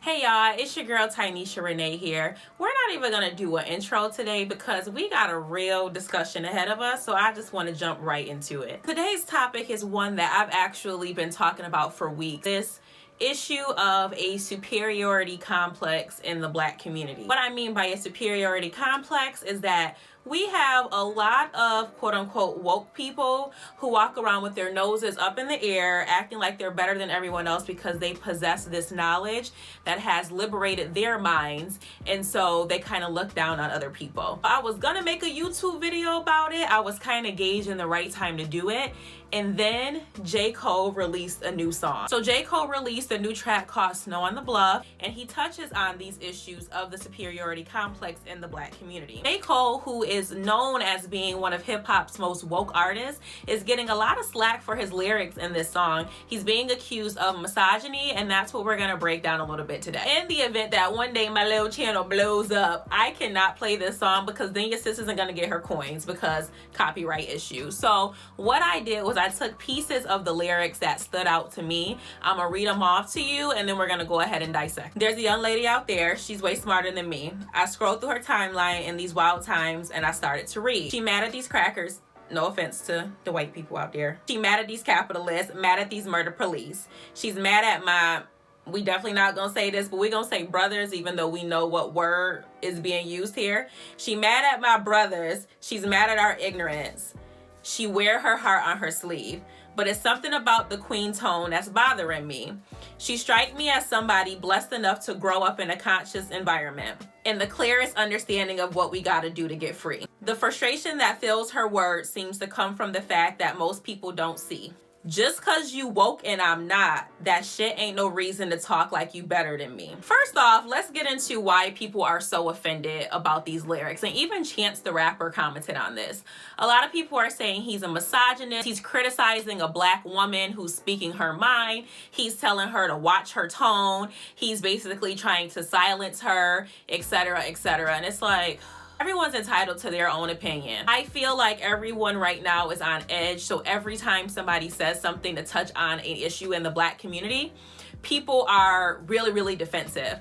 Hey y'all, it's your girl Tynisha Renee here. We're not even gonna do an intro today because we got a real discussion ahead of us, so I just want to jump right into it. Today's topic is one that I've actually been talking about for weeks. This issue of a superiority complex in the Black community. What I mean by a superiority complex is that we have a lot of quote-unquote woke people who walk around with their noses up in the air acting like they're better than everyone else because they possess this knowledge that has liberated their minds, and so they kind of look down on other people. I was gonna make a YouTube video about it. I was kind of gauging the right time to do it, and then J.COLE released a new song. So J.COLE released a new track called On The Bluff, and he touches on these issues of the superiority complex in the Black community. J.COLE, who is known as being one of hip-hop's most woke artists, is getting a lot of slack for his lyrics in this song. He's being accused of misogyny, and that's what we're gonna break down a little bit today. In the event that one day my little channel blows up, I cannot play this song because then your sis isn't gonna get her coins because copyright issues. So what I did was I took pieces of the lyrics that stood out to me. I'm gonna read them off to you, and then we're gonna go ahead and dissect. There's a young lady out there, she's way smarter than me. I scrolled through her timeline in these wild times and I started to read. She mad at these crackers. No offense to the white people out there. She mad at these capitalists, mad at these murder police. She's mad at my, we definitely not gonna say this, but we're gonna say brothers, even though we know what word is being used here. She mad at my brothers. She's mad at our ignorance. She wear her heart on her sleeve, but it's something about the queen tone that's bothering me. She strike me as somebody blessed enough to grow up in a conscious environment and the clearest understanding of what we gotta do to get free. The frustration that fills her words seems to come from the fact that most people don't see. Just cause you woke and I'm not, that shit ain't no reason to talk like you better than me. First off, let's get into why people are so offended about these lyrics. And even Chance the Rapper commented on this. A lot of people are saying he's a misogynist. He's criticizing a Black woman who's speaking her mind. He's telling her to watch her tone. He's basically trying to silence her, etc., etc. And it's like, everyone's entitled to their own opinion. I feel like everyone right now is on edge, so every time somebody says something to touch on an issue in the Black community, people are really, really defensive.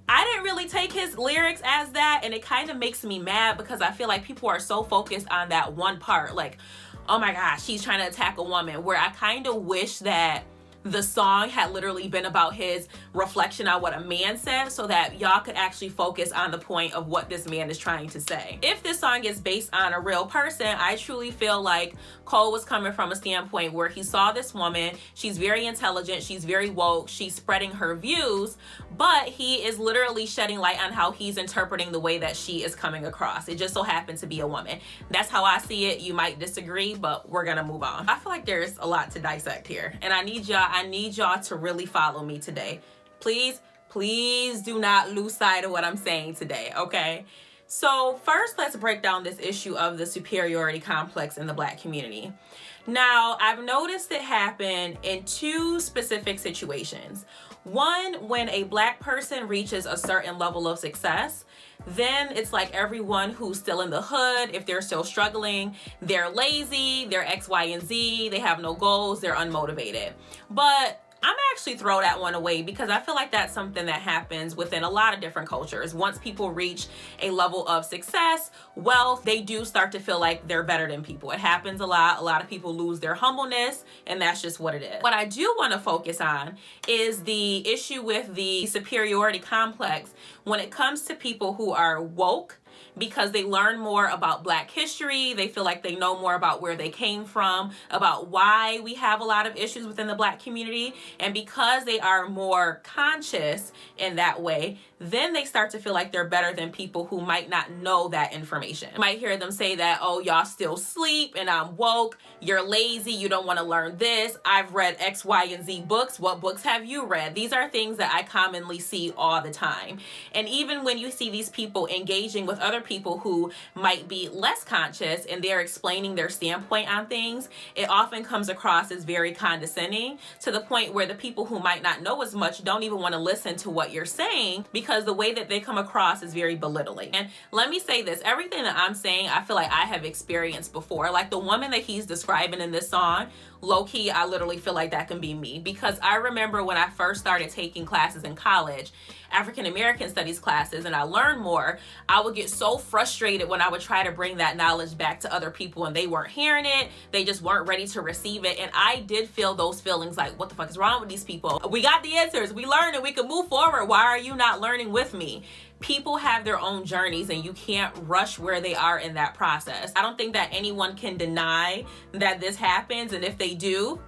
I didn't really take his lyrics as that, and it kind of makes me mad because I feel like people are so focused on that one part, like, oh my gosh, he's trying to attack a woman, where I kind of wish that the song had literally been about his reflection on what a man said so that y'all could actually focus on the point of what this man is trying to say. If this song is based on a real person, I truly feel like Cole was coming from a standpoint where he saw this woman, she's very intelligent, she's very woke, she's spreading her views, but he is literally shedding light on how he's interpreting the way that she is coming across. It just so happened to be a woman. That's how I see it. You might disagree, but we're gonna move on. I feel like there's a lot to dissect here, and I need y'all to really follow me today. Please do not lose sight of what I'm saying today, okay? So first, let's break down this issue of the superiority complex in the Black community. Now, I've noticed it happen in two specific situations. One, when a Black person reaches a certain level of success, then it's like everyone who's still in the hood, if they're still struggling, they're lazy, they're X, Y, and Z, they have no goals, they're unmotivated. But I'm actually throw that one away because I feel like that's something that happens within a lot of different cultures. Once people reach a level of success, wealth, they do start to feel like they're better than people. It happens a lot. A lot of people lose their humbleness, and that's just what it is. What I do want to focus on is the issue with the superiority complex when it comes to people who are woke, because they learn more about Black history. They feel like they know more about where they came from, about why we have a lot of issues within the Black community. And because they are more conscious in that way, then they start to feel like they're better than people who might not know that information. You might hear them say that, oh, y'all still sleep and I'm woke, you're lazy, you don't want to learn this, I've read X, Y, and Z books, what books have you read? These are things that I commonly see all the time. And even when you see these people engaging with other people who might be less conscious and they're explaining their standpoint on things, it often comes across as very condescending, to the point where the people who might not know as much don't even want to listen to what you're saying because the way that they come across is very belittling. And let me say this, everything that I'm saying, I feel like I have experienced before. Like the woman that he's describing in this song, low-key, I literally feel like that can be me, because I remember when I first started taking classes in college, African American studies classes and I learned more, I would get so frustrated when I would try to bring that knowledge back to other people and they weren't hearing it. They just weren't ready to receive it. And I did feel those feelings like, what the fuck is wrong with these people? We got the answers. We learned and we can move forward. Why are you not learning with me? People have their own journeys and you can't rush where they are in that process. I don't think that anyone can deny that this happens. And if they do,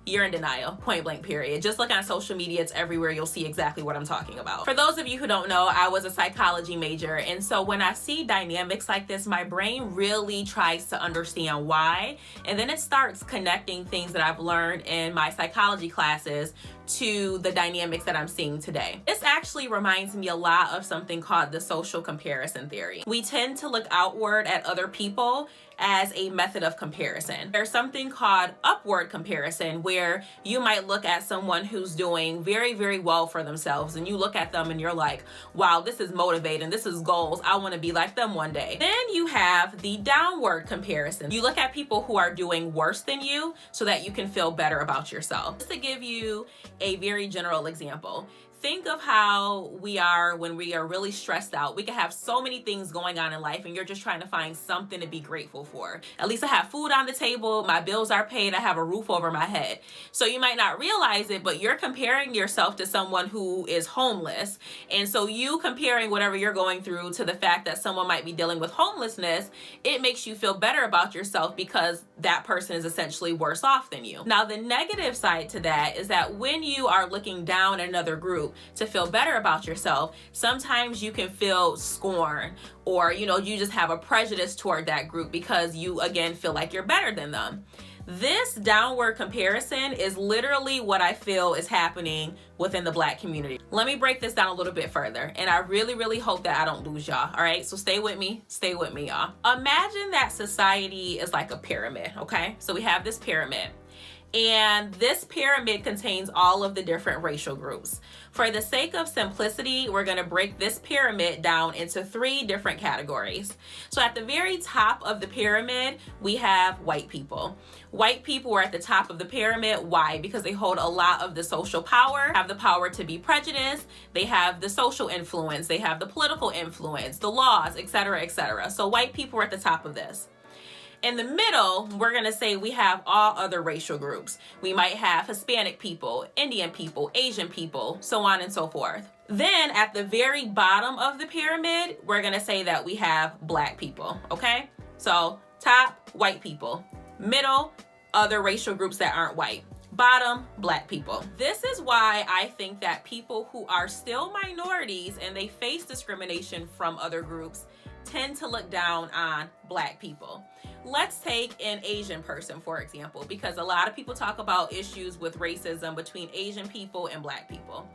you're in denial, point blank period. Just look on social media, it's everywhere. You'll see exactly what I'm talking about. For those of you who don't know, I was a psychology major. And so when I see dynamics like this, my brain really tries to understand why. And then it starts connecting things that I've learned in my psychology classes to the dynamics that I'm seeing today. This actually reminds me a lot of something called the social comparison theory. We tend to look outward at other people as a method of comparison. There's something called upward comparison where you might look at someone who's doing very, very well for themselves and you look at them and you're like, wow, this is motivating, this is goals, I want to be like them one day. Then you have the downward comparison. You look at people who are doing worse than you so that you can feel better about yourself. Just to give you a very general example, think of how we are when we are really stressed out. We can have so many things going on in life and you're just trying to find something to be grateful for. At least I have food on the table, my bills are paid, I have a roof over my head. So you might not realize it, but you're comparing yourself to someone who is homeless. And so you comparing whatever you're going through to the fact that someone might be dealing with homelessness, it makes you feel better about yourself because that person is essentially worse off than you. Now, the negative side to that is that when you are looking down at another group, to feel better about yourself, sometimes you can feel scorn or, you just have a prejudice toward that group because you, again, feel like you're better than them. This downward comparison is literally what I feel is happening within the Black community. Let me break this down a little bit further, and I really, really hope that I don't lose y'all, all right? So stay with me, y'all. Imagine that society is like a pyramid, okay? So we have this pyramid. And this pyramid contains all of the different racial groups. For the sake of simplicity, we're going to break this pyramid down into 3 different categories. So at the very top of the pyramid, we have white people. White people are at the top of the pyramid. Why? Because they hold a lot of the social power, have the power to be prejudiced, they have the social influence, they have the political influence, the laws, etc., etc. So white people are at the top of this. In the middle, we're going to say we have all other racial groups. We might have Hispanic people, Indian people, Asian people, so on and so forth. Then at the very bottom of the pyramid, we're going to say that we have Black people, okay? So top, white people. Middle, other racial groups that aren't white. Bottom, Black people. This is why I think that people who are still minorities and they face discrimination from other groups tend to look down on Black people. Let's take an Asian person, for example, because a lot of people talk about issues with racism between Asian people and Black people.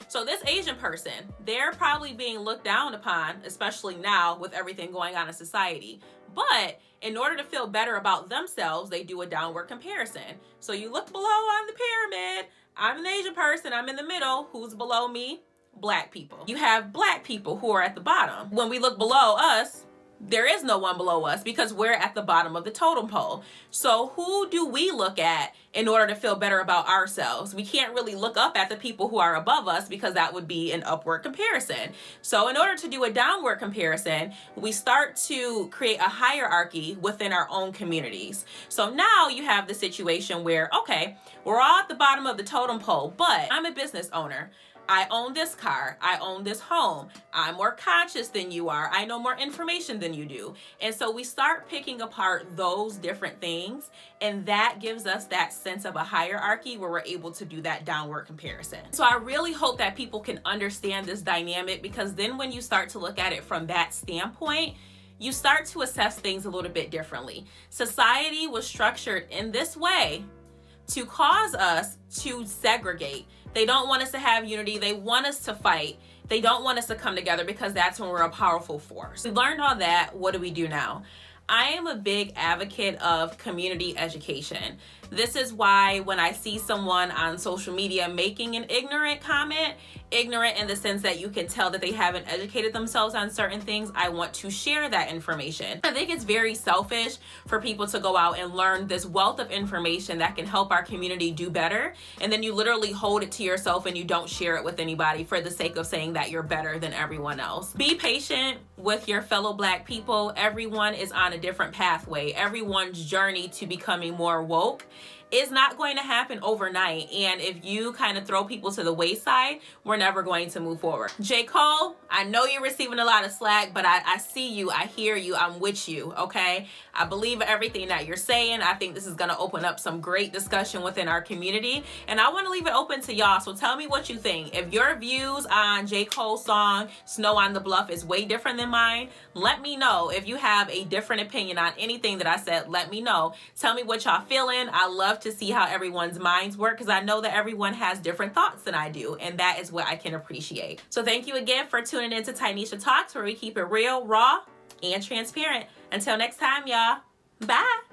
So this Asian person, they're probably being looked down upon, especially now with everything going on in society. But in order to feel better about themselves, they do a downward comparison. So you look below on the pyramid, I'm an Asian person, I'm in the middle, who's below me? Black people. You have Black people who are at the bottom. When we look below us, there is no one below us because we're at the bottom of the totem pole. So who do we look at in order to feel better about ourselves? We can't really look up at the people who are above us because that would be an upward comparison. So in order to do a downward comparison, we start to create a hierarchy within our own communities. So now you have the situation where, okay, we're all at the bottom of the totem pole, but I'm a business owner. I own this car, I own this home, I'm more conscious than you are, I know more information than you do. And so we start picking apart those different things, and that gives us that sense of a hierarchy where we're able to do that downward comparison. So I really hope that people can understand this dynamic, because then when you start to look at it from that standpoint, you start to assess things a little bit differently. Society was structured in this way to cause us to segregate. They don't want us to have unity. They want us to fight. They don't want us to come together because that's when we're a powerful force. We learned all that. What do we do now? I am a big advocate of community education. This is why when I see someone on social media making an ignorant comment ignorant in the sense that you can tell that they haven't educated themselves on certain things, I want to share that information. I think it's very selfish for people to go out and learn this wealth of information that can help our community do better, and then you literally hold it to yourself and you don't share it with anybody for the sake of saying that you're better than everyone else. Be patient with your fellow Black people. Everyone is on a different pathway. Everyone's journey to becoming more woke is not going to happen overnight, and if you kind of throw people to the wayside, we're never going to move forward. J.COLE, I know you're receiving a lot of slack, but I see you, I hear you, I'm with you, okay? I believe everything that you're saying. I think this is going to open up some great discussion within our community, and I want to leave it open to y'all, so tell me what you think. If your views on J.COLE's song Snow on the Bluff is way different than mine, let me know. If you have a different opinion on anything that I said, let me know. Tell me what y'all feeling. I love to see how everyone's minds work, because I know that everyone has different thoughts than I do, and that is what I can appreciate. So thank you again for tuning into Tynisha Talks, where we keep it real, raw, and transparent. Until next time, y'all. Bye.